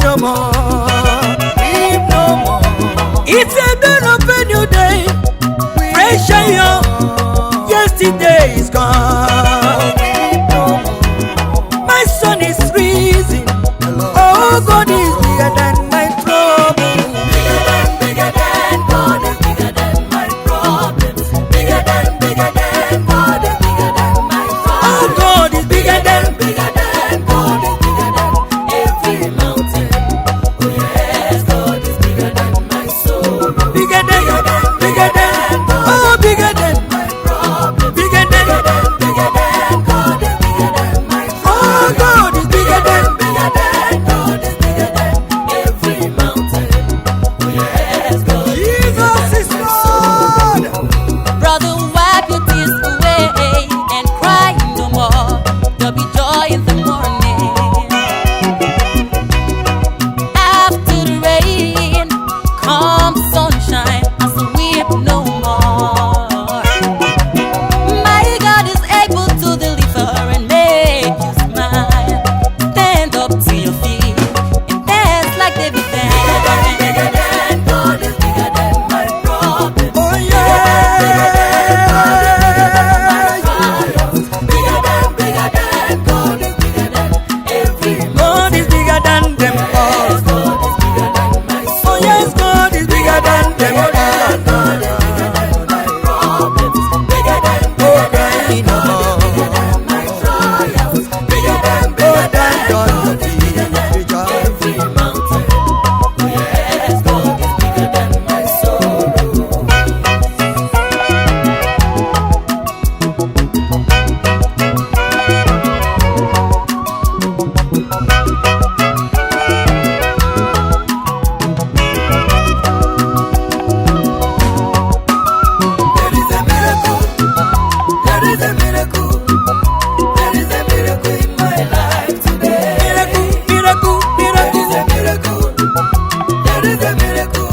no more, weep no more. It's a dawn of a new day, fresh and young. Yesterday is gone. Weep no more. My sun is freezing. Oh, God is bigger than my problem. Bigger than God is bigger than my problems. Bigger than God is bigger than my problems. Oh, God is bigger than God is bigger than every mountain. Oh yes, God is bigger than my soul. bigger than oh, bigger than My problem. bigger than God is bigger than my oh, God is bigger than God is bigger than every mountain. Oh yes, God is Jesus is Lord. Brother, wipe your tears away and cry no more. There'll be joy in the morning. After the rain comes sunshine, as we weep no more. My God is able to deliver and make you smile. Stand up to your feet and dance like David danced. bigger than God is bigger than my problem. Oh yeah. Bigger than God is bigger than every God is bigger than them all. God is bigger than my soul. Oh yes, God is bigger than them all. God is bigger than my problems. Bigger than Oh, cry no more. my trials. Bigger than Oh, thank God for the joy. every mountain. Oh yes, God is bigger than my soul. There is a miracle. There is a miracle. There is a miracle in my life today. Miracle, There is miracle, a miracle. There is a miracle.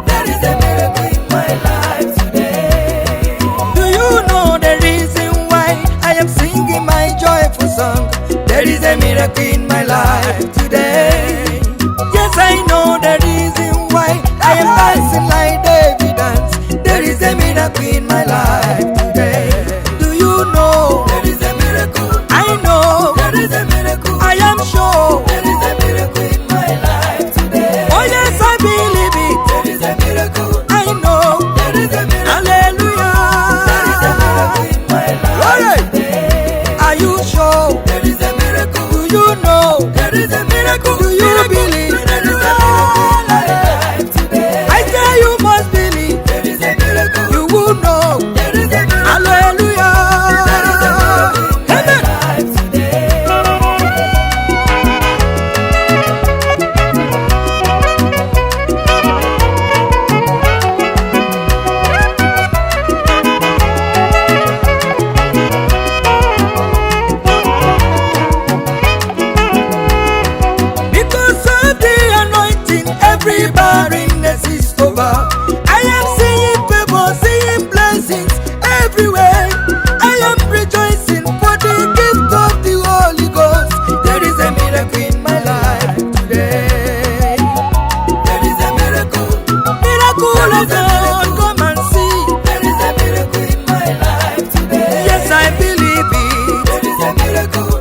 There is a miracle in my life today. Do you know the reason why I am singing my joyful song? There is a miracle in my life today. Yes, I know the reason why I am dancing like David dance. There is a miracle in my life today. Do you know? There is a miracle. I know. There is a miracle. I am sure. There is a miracle in my life today. Oh yes, I believe it. There is a miracle. I know. There is a miracle. Hallelujah. There is a miracle in my life Alright. today. Are you sure? There is a miracle. Do you know? There is a miracle. Do you believe? There is a miracle in my life today. I say you must believe. There is a miracle. You will know. There is a miracle. Hallelujah. There is a miracle in my Amen. life today. Because of the anointing, every barrenness is over. I am seeing people, seeing blessings everywhere. I am rejoicing for the gift of the Holy Ghost. There is a miracle in my life today. There is a miracle. Miracle of God, come and see. There is a miracle in my life today. Yes, I believe it. There is a miracle.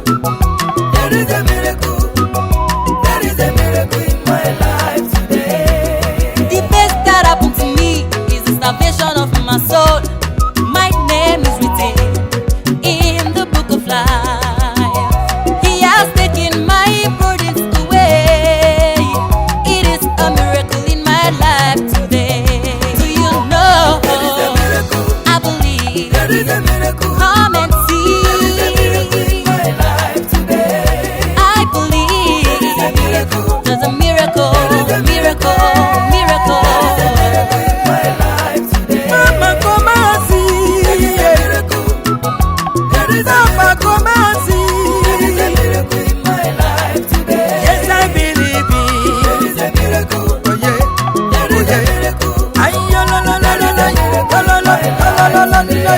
There is a miracle. There is a miracle in my life today. The best that happened to me is the salvation of my soul. My name is written in the book of life. He has taken my burdens away. It is a miracle in my life today. Do you know? There is a miracle. I believe. There is a miracle. Come and There is a miracle in see. my life today. I believe There is a miracle. there's a miracle, miracle, miracle. There is a miracle in my life today. Mama, come and see. There is a miracle. There is a Papa, miracle. come and see. There is a miracle in my life today. Yes, I believe There it. is a miracle. Oh yeah. There is a miracle. Ay, la la la la la la, la la la la la la la.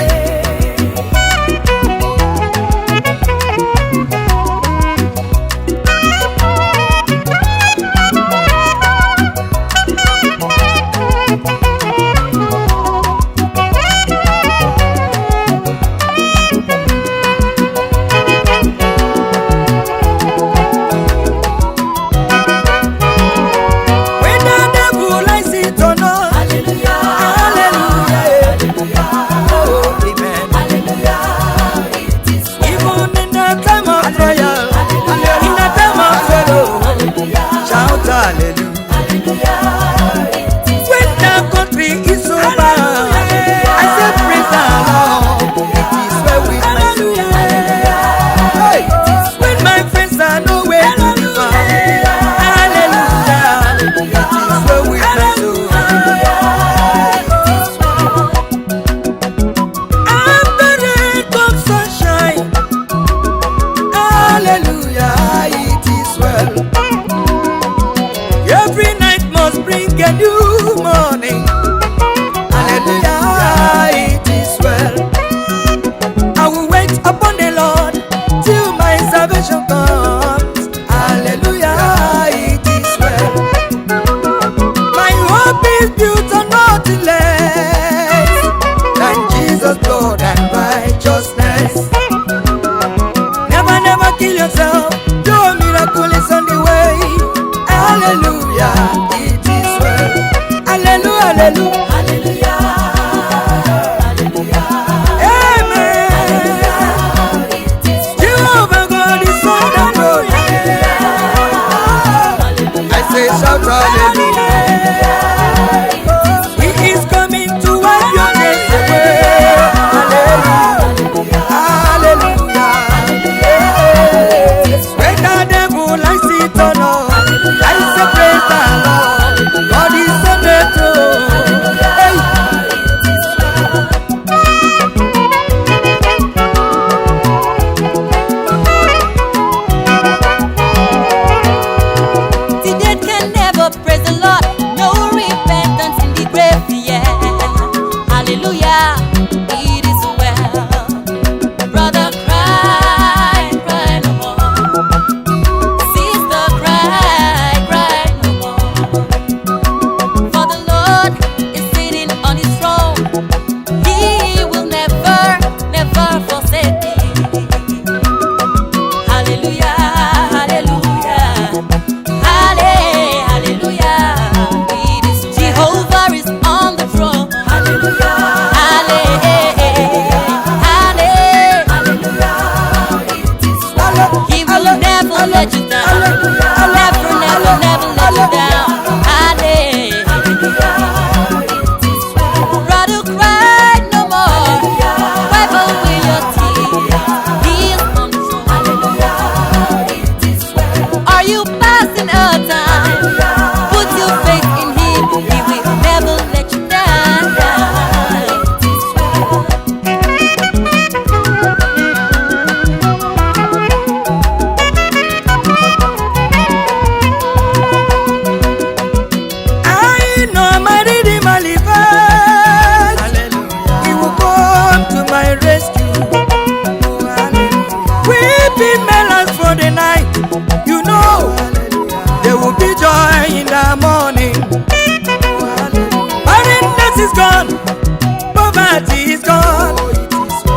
hallelujah. Hallelujah. Hallelujah. Amen. Jehovah God is on the throne. I say shout hallelujah. He is coming to wipe your tears away. Hallelujah. Hallelujah. When the devil likes it or not, I say praise the Lord. God is on the throne. Hey. The dead can never praise the Lord. No repentance in the grave, yeah. Hallelujah, it is well. Brother, cry, cry no more. Sister, cry, cry no more. For the Lord is sitting on his throne. He will never, never forsake thee. Hallelujah, hallelujah. Hallelujah. It is Jehovah is on the throne. Hallelujah. He will never let you down. Never, never, never let you down. Brother, cry no more. Wipe away your tears. He is on the throne. Are you passing a time? Put your faith in him. He will never let you down. I know my Redeemer liveth. He will come to my rescue. Weeping may last for the night. You know, there will be joy in the morning. Barrenness is gone. Poverty is gone.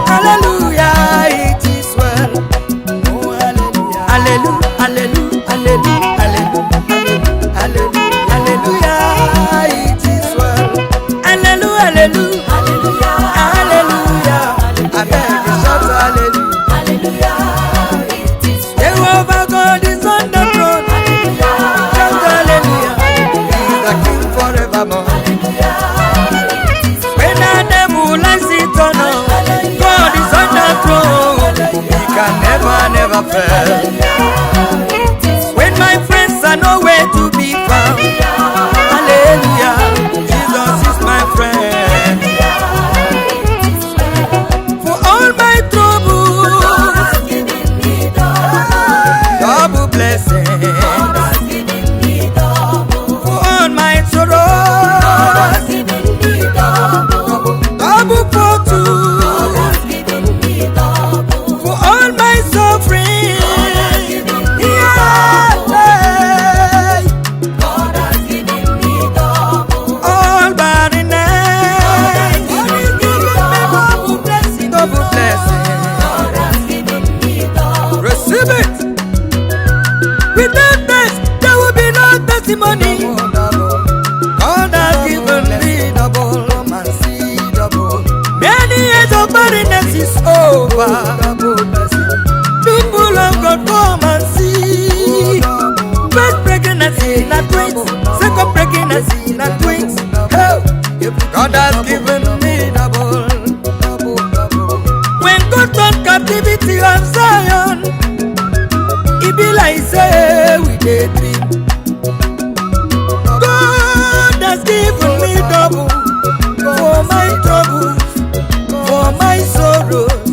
Hallelujah, it is well. Hallelujah, hallelujah, hallelujah, hallelujah, hallelujah, hallelujah, it is well. Hallelujah, hallelujah, hallelujah. I beg you shout hallelujah. Jehovah God is on the throne. Shout hallelujah. He is the King forevermore. When the devil likes it or not, God is on the throne. He can never, never fail. When my friends are nowhere to be found, hallelujah, Jesus is my friend. For all my troubles, double blessing. For all my sorrows, double fortune. For all my suffering, yeah, all barrenness, double blessing. Receive it. Without this, there will be no testimony. God has given me double, double. Many years of barrenness is over. People of God, come and see. First pregnancy, not twins. Second pregnancy, not twins. Oh, God has given me double. When God turned captivity of Zion, it be like say we dey dream. God has given me double for my troubles, for my sorrows,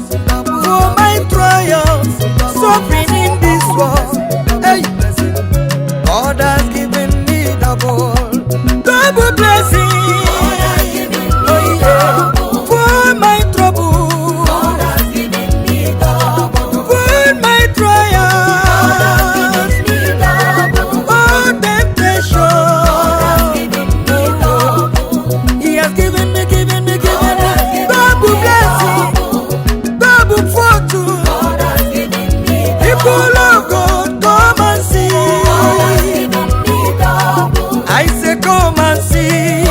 for my trials, suffering in this world. Hey, God has given me double blessing. Oh yeah, for my trouble, for my trials, oh temptation. He has given me double blessing, double fortune. People of God, come and see. I say come and see.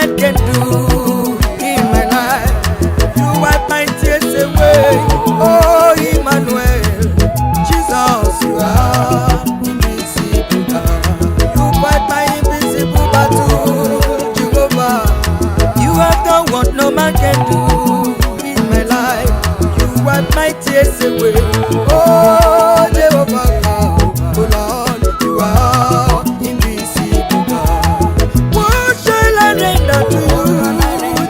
man can do in my life. You wipe my tears away, oh Emmanuel. Jesus, you are invisible God. You fight my invisible battle, Jehovah. You have done what no man can do in my life. You wipe my tears away, oh Jehovah God. Oh Lord, you are invisible God. What shall I render to you,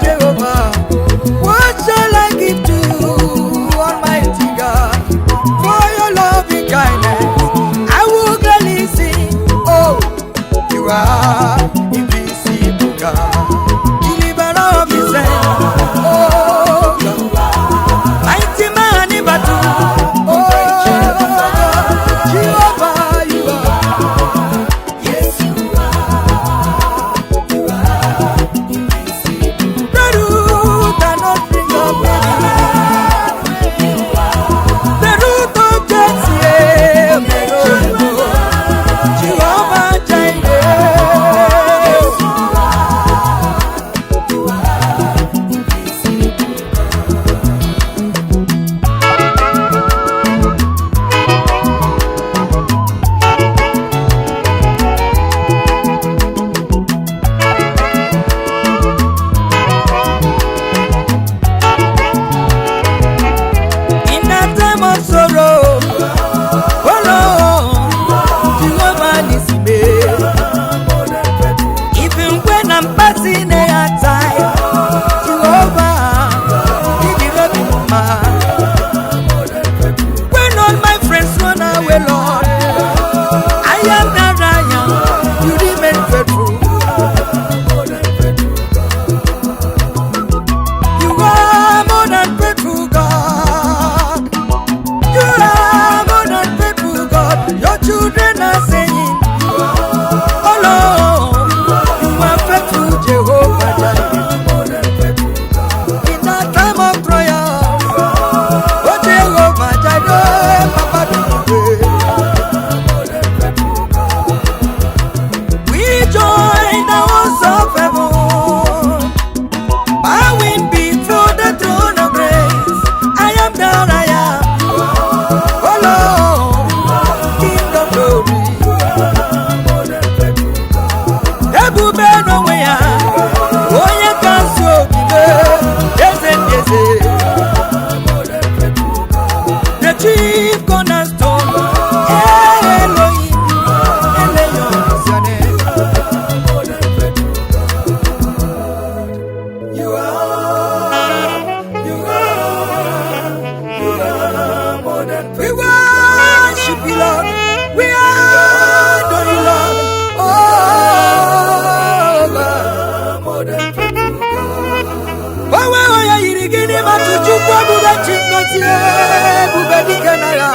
Jehovah? What shall I give to you, Almighty God? For your loving kindness, I will gladly sing. Oh, you are invisible God. Deliverer of his hand. Oh, God. Mighty man in battle. Oh, Jehovah, you are. Yes, you are. You are invisible. The root and nothing of me. The root of Jesse, Jehovah Jireh. In that time of sorrow, oh Lord, Jehovah is me. Even when I'm passing a hard time, Jehovah, give me love in my when all my friends run away, Lord, I am not I am. You remain faithful. You are more than faithful, God. You are more than faithful, God. Your children are saying, oh Lord, you are faithful, Jehovah Jireh. In that time of trial, oh Jehovah Jireh, Papa do we join the hosts of heaven, bowing before the throne of grace. I am that I am. Oh Lord, King of glory. Ebube n'onwe ya, onye kasị obi mee, eze ndị eze. The chief cornerstone, Elohim, Elion is your name. You are more than faithful. We worship you, Lord. We adore you, Lord. Oh, God. More than faithful, God. Oh, yeah, you're getting my to you, Bube Chingotie, Bube Dikanaya.